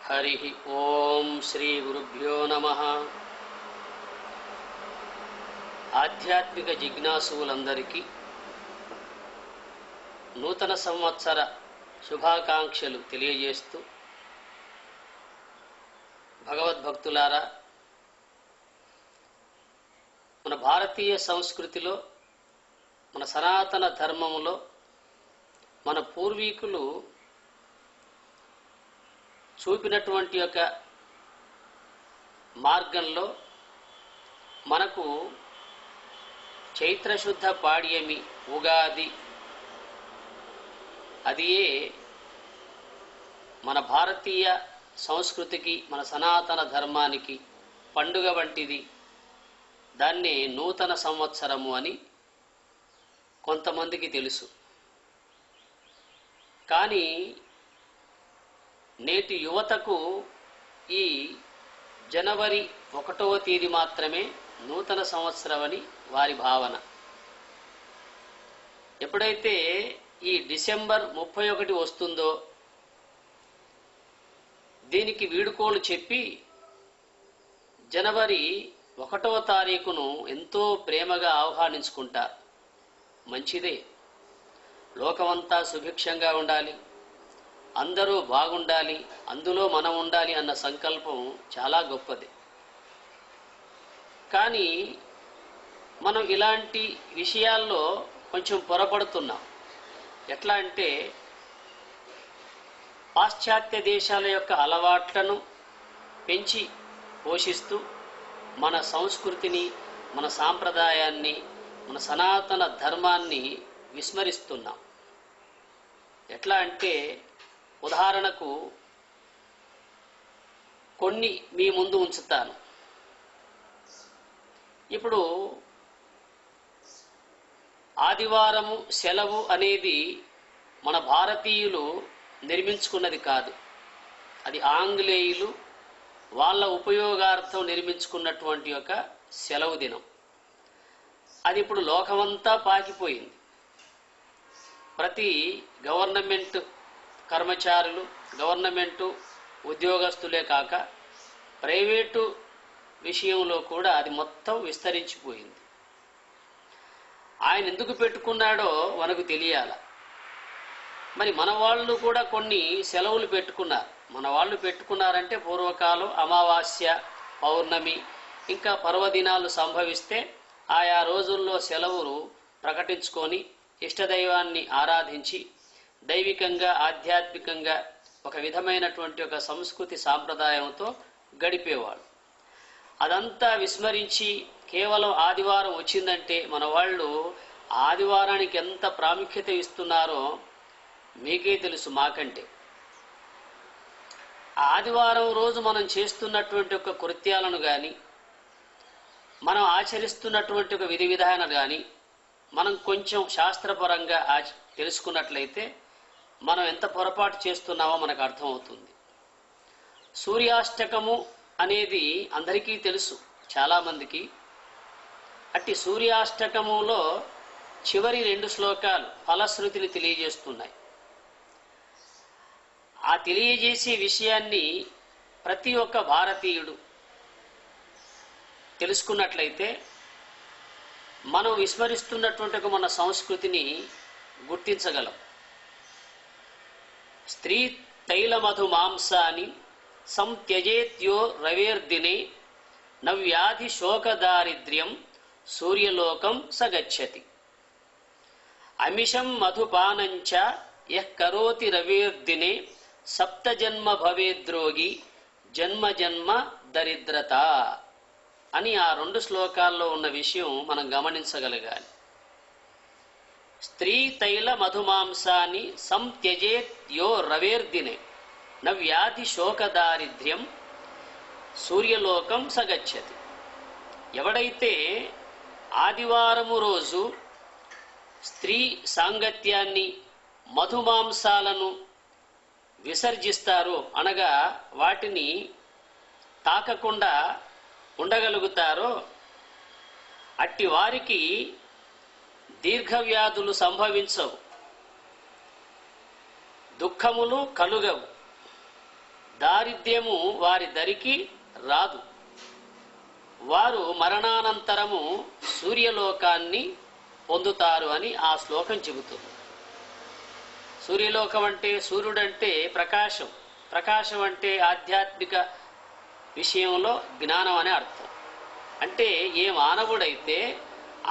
హరి ఓం శ్రీ గురుభ్యో నమః. ఆధ్యాత్మిక జిజ్ఞాసులందరికీ నూతన సంవత్సర శుభాకాంక్షలు తెలియజేస్తూ, భగవద్భక్తులారా, మన భారతీయ సంస్కృతిలో, మన సనాతన ధర్మములో మన పూర్వీకులు చూపినటువంటి యొక్క మార్గంలో మనకు చైత్రశుద్ధ పాడ్యమి, ఉగాది, అదియే మన భారతీయ సంస్కృతికి, మన సనాతన ధర్మానికి పండుగ వంటిది. దాన్నే నూతన సంవత్సరము అని కొంతమందికి తెలుసు. కానీ నేటి యువతకు ఈ జనవరి 1వ తేదీ మాత్రమే నూతన సంవత్సరం అని వారి భావన. ఎప్పుడైతే ఈ డిసెంబర్ 31 వస్తుందో దీనికి వీడుకోలు చెప్పి జనవరి 1వ తారీఖును ఎంతో ప్రేమగా ఆహ్వానించుకుంటారు. మంచిదే, లోకమంతా సుభిక్షంగా ఉండాలి, అందరూ బాగుండాలి, అందులో మనం ఉండాలి అన్న సంకల్పం చాలా గొప్పది. కానీ మనం ఇలాంటి విషయాల్లో కొంచెం పొరపడుతున్నాం. ఎట్లా అంటే, పాశ్చాత్య దేశాల యొక్క అలవాట్లను పెంచి పోషిస్తూ మన సంస్కృతిని, మన సాంప్రదాయాన్ని, మన సనాతన ధర్మాన్ని విస్మరిస్తున్నాం. ఎట్లా అంటే, ఉదాహరణకు కొన్ని మీ ముందు ఉంచుతాను. ఇప్పుడు ఆదివారము సెలవు అనేది మన భారతీయులు నిర్మించుకున్నది కాదు. అది ఆంగ్లేయులు వాళ్ళ ఉపయోగార్థం నిర్మించుకున్నటువంటి ఒక సెలవు దినం. అది ఇప్పుడు లోకమంతా పాకిపోయింది. ప్రతి గవర్నమెంట్ కర్మచారులు, గవర్నమెంటు ఉద్యోగస్తులే కాక ప్రైవేటు విషయంలో కూడా అది మొత్తం విస్తరించిపోయింది. ఆయన ఎందుకు పెట్టుకున్నాడో మనకు తెలియాల. మరి మన వాళ్ళు కూడా కొన్ని సెలవులు పెట్టుకున్నారు. మన వాళ్ళు పెట్టుకున్నారంటే పూర్వకాలం అమావాస్య, పౌర్ణమి, ఇంకా పర్వదినాలు సంభవిస్తే ఆయా రోజుల్లో సెలవులు ప్రకటించుకొని ఇష్టదైవాన్ని ఆరాధించి దైవికంగా, ఆధ్యాత్మికంగా ఒక విధమైనటువంటి ఒక సంస్కృతి సాంప్రదాయంతో గడిపేవాళ్ళు. అదంతా విస్మరించి కేవలం ఆదివారం వచ్చిందంటే మన వాళ్ళు ఆదివారానికి ఎంత ప్రాముఖ్యత ఇస్తున్నారో మీకే తెలుసు, మాకంటే. ఆదివారం రోజు మనం చేస్తున్నటువంటి ఒక కృత్యాలను కానీ, మనం ఆచరిస్తున్నటువంటి ఒక విధి విధానాలు కానీ మనం కొంచెం శాస్త్రపరంగా తెలుసుకున్నట్లయితే మనం ఎంత పొరపాటు చేస్తున్నామో మనకు అర్థమవుతుంది. సూర్యాష్టకము అనేది అందరికీ తెలుసు, చాలామందికి. అట్టి సూర్యాష్టకములో చివరి 2 శ్లోకాలు ఫలశ్రుతిని తెలియజేస్తున్నాయి. ఆ తెలియజేసే విషయాన్ని ప్రతి ఒక్క భారతీయుడు తెలుసుకున్నట్లయితే మనం విస్మరిస్తున్నటువంటి మన సంస్కృతిని గుర్తించగలం. స్త్రీ తైల మధు మాంసాని సంత్యజేత్యో రవేర్దినే నవ్యాధి శోకదారిద్ర్యం సూర్యలోకం సగచ్చతి. అమిషం మధుపానంచ యః కరోతి రవేర్దినే సప్తజన్మ భవేద్రోగి జన్మ జన్మ దరిద్రత అని ఆ 2 శ్లోకాల్లో ఉన్న విషయం మనం గమనించగలగాలి. స్త్రీ తైల మధుమాంసాన్ని సంత్యజేత్ యో రవేర్దినే నవ్యాధి శోకదారిద్ర్యం సూర్యలోకం సగచ్చతి. ఎవడైతే ఆదివారము రోజు స్త్రీ సాంగత్యాన్ని, మధుమాంసాలను విసర్జిస్తారో, అనగా వాటిని తాకకుండా ఉండగలుగుతారో, అట్టి వారికి దీర్ఘవ్యాధులు సంభవించవు, దుఃఖములు కలుగవు, దారిద్ర్యము వారి దరికి రాదు. వారు మరణానంతరము సూర్యలోకాన్ని పొందుతారు అని ఆ శ్లోకం చెబుతుంది. సూర్యలోకం అంటే, సూర్యుడంటే ప్రకాశం, ప్రకాశం అంటే ఆధ్యాత్మిక విషయంలో జ్ఞానం అనే అర్థం. అంటే ఏ మానవుడైతే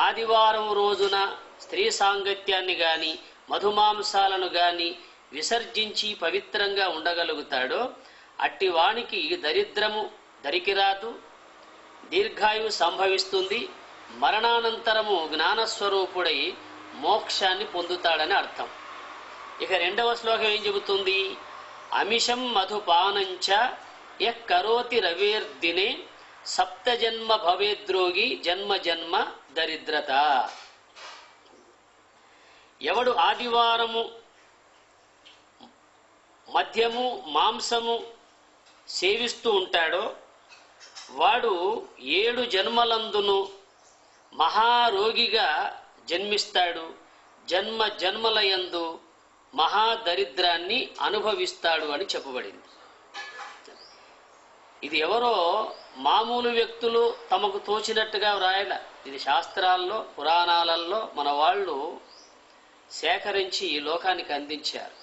ఆదివారం రోజున స్త్రీ సాంగత్యాన్ని గాని మధుమాంసాలను గాని విసర్జించి పవిత్రంగా ఉండగలుగుతాడో అట్టి వానికి దరిద్రము దరికిరాదు, దీర్ఘాయువు సంభవిస్తుంది, మరణానంతరము జ్ఞానస్వరూపుడై మోక్షాన్ని పొందుతాడని అర్థం. ఇక రెండవ శ్లోకం ఏం చెబుతుంది? అమిషం మధుపానంచ యః కరోతి రవేర్దినే సప్తజన్మ భవేద్రోగి జన్మ జన్మ దరిద్రత. ఎవడు ఆదివారము మద్యము మాంసము సేవిస్తూ ఉంటాడో వాడు 7 జన్మలందును మహారోగిగా జన్మిస్తాడు, జన్మ జన్మలయందు మహాదరిద్రాన్ని అనుభవిస్తాడు అని చెప్పబడింది. ఇది ఎవరో మామూలు వ్యక్తులు తమకు తోచినట్టుగా వ్రాయల. ఇది శాస్త్రాల్లో పురాణాలలో మన వాళ్ళు సేకరించి ఈ లోకానికి అందించారు.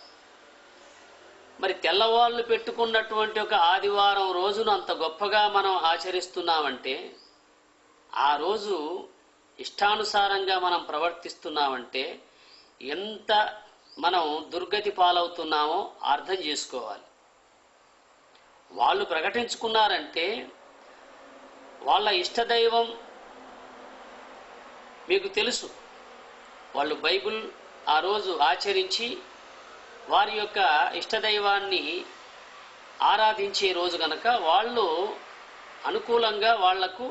మరి తెల్లవాళ్ళు పెట్టుకున్నటువంటి ఒక ఆదివారం రోజును అంత గొప్పగా మనం ఆచరిస్తున్నామంటే, ఆ రోజు ఇష్టానుసారంగా మనం ప్రవర్తిస్తున్నామంటే ఎంత మనం దుర్గతి పాలవుతున్నామో అర్థం చేసుకోవాలి. వాళ్ళు ప్రకటించుకున్నారంటే వాళ్ళ ఇష్టదైవం మీకు తెలుసు. వాళ్ళు బైబిల్ ఆ రోజు ఆచరించి వారి యొక్క ఇష్టదైవాన్ని ఆరాధించే రోజు కనుక వాళ్ళు అనుకూలంగా వాళ్లకు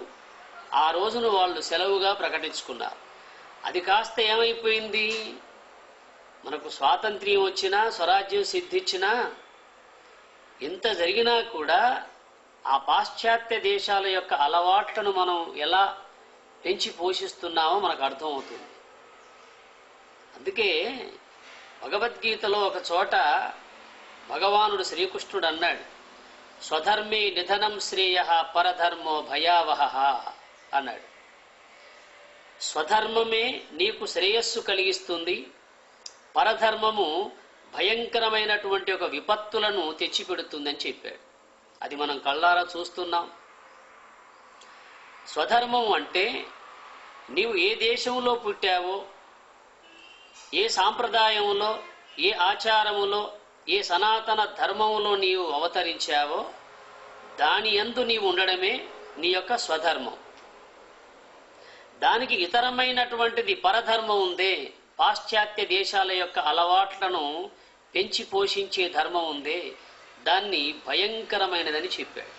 ఆ రోజును వాళ్ళు సెలవుగా ప్రకటించుకున్నారు. అది కాస్త ఏమైపోయింది? మనకు స్వాతంత్ర్యం వచ్చినా స్వరాజ్యం సిద్ధించినా ఎంత జరిగినా కూడా ఆ పాశ్చాత్య దేశాల యొక్క అలవాట్లను మనం ఎలా పెంచి పోషిస్తున్నామో మనకు అర్థమవుతుంది. అందుకే భగవద్గీతలో ఒక చోట భగవానుడు శ్రీకృష్ణుడు అన్నాడు, స్వధర్మే నిధనం శ్రేయ పరధర్మో భయావహ అన్నాడు. స్వధర్మమే నీకు శ్రేయస్సు కలిగిస్తుంది, పరధర్మము భయంకరమైనటువంటి ఒక విపత్తులను తెచ్చిపెడుతుందని చెప్పాడు. అది మనం కళ్ళారా చూస్తున్నాం. స్వధర్మం అంటే నీవు ఏ దేశంలో పుట్టావో, ఏ సాంప్రదాయంలో, ఏ ఆచారములో, ఏ సనాతన ధర్మములో నీవు అవతరించావో దాని యందు నీవు ఉండడమే నీ యొక్క స్వధర్మం. దానికి ఇతరమైనటువంటిది పరధర్మం ఉందే, పాశ్చాత్య దేశాల యొక్క అలవాట్లను పెంచి పోషించే ధర్మం ఉందే, దాన్ని భయంకరమైనదని చెప్పాడు.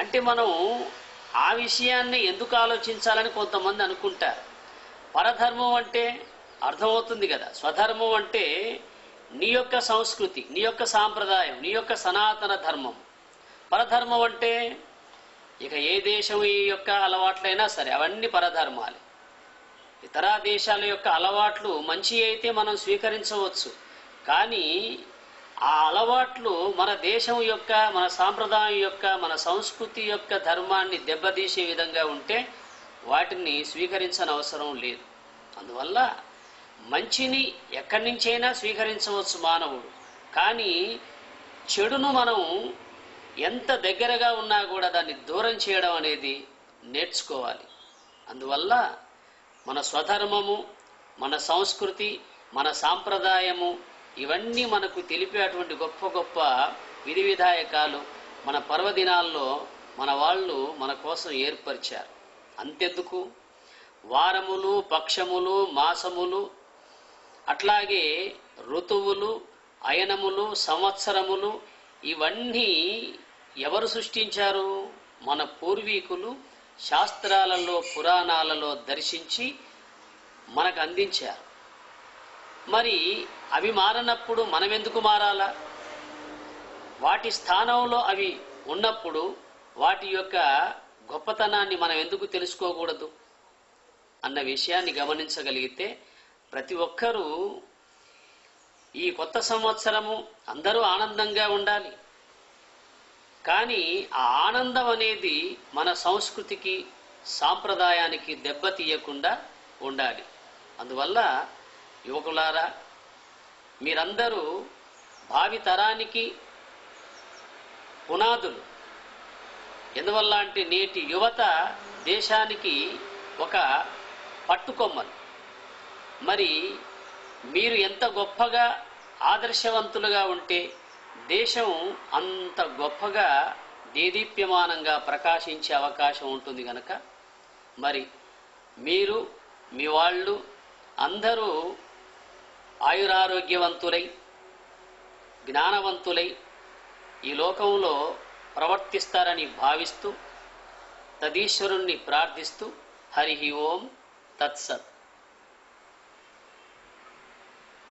అంటే మనం ఆ విషయాన్ని ఎందుకు ఆలోచించాలని కొంతమంది అనుకుంటారు. పరధర్మం అంటే అర్థమవుతుంది కదా. స్వధర్మం అంటే నీ యొక్క సంస్కృతి, నీ యొక్క సాంప్రదాయం, నీ యొక్క సనాతన ధర్మం. పరధర్మం అంటే ఇక ఏ దేశం ఈ యొక్క అలవాట్లైనా సరే అవన్నీ పరధర్మాలే. ఇతర దేశాల యొక్క అలవాట్లు మంచి అయితే మనం స్వీకరించవచ్చు, కానీ ఆ అలవాట్లు మన దేశం యొక్క, మన సాంప్రదాయం యొక్క, మన సంస్కృతి యొక్క ధర్మాన్ని దెబ్బతీసే విధంగా ఉంటే వాటిని స్వీకరించని అవసరం లేదు. అందువల్ల మంచిని ఎక్కడి నుంచైనా స్వీకరించవచ్చు మానవుడు, కానీ చెడును మనం ఎంత దగ్గరగా ఉన్నా కూడా దాన్ని దూరం చేయడం అనేది నేర్చుకోవాలి. అందువల్ల మన స్వధర్మము, మన సంస్కృతి, మన సాంప్రదాయము ఇవన్నీ మనకు తెలిపేటువంటి గొప్ప గొప్ప విధి విధాయకాలు మన పర్వదినాల్లో మన వాళ్ళు మన కోసం ఏర్పరిచారు. అంతెందుకు, వారములు, పక్షములు, మాసములు, అట్లాగే ఋతువులు, అయనములు, సంవత్సరములు ఇవన్నీ ఎవరు సృష్టించారు? మన పూర్వీకులు శాస్త్రాలలో, పురాణాలలో దర్శించి మనకు అందించారు. మరి అవి మారనప్పుడు మనం ఎందుకు మారాలా? వాటి స్థానంలో అవి ఉన్నప్పుడు వాటి యొక్క గొప్పతనాన్ని మనం ఎందుకు తెలుసుకోకూడదు అన్న విషయాన్ని గమనించగలిగితే ప్రతి ఒక్కరూ ఈ కొత్త సంవత్సరము అందరూ ఆనందంగా ఉండాలి. కానీ ఆ ఆనందం అనేది మన సంస్కృతికి సాంప్రదాయానికి దెబ్బతీయకుండా ఉండాలి. అందువల్ల యువకులారా, మీరందరూ భావి తరానికి పునాదులు. ఎందువల్ల అంటే నేటి యువత దేశానికి ఒక పట్టుకొమ్మలు. మరి మీరు ఎంత గొప్పగా ఆదర్శవంతులుగా ఉంటే దేశం అంత గొప్పగా దేదీప్యమానంగా ప్రకాశించే అవకాశం ఉంటుంది కనుక మరి మీరు మీ వాళ్ళు అందరూ ఆయురారోగ్యవంతులై జ్ఞానవంతులై ఈ లోకంలో ప్రవర్తిస్తారని భావిస్తూ తదీశ్వరుణ్ణి ప్రార్థిస్తూ హరి ఓం తత్సత్.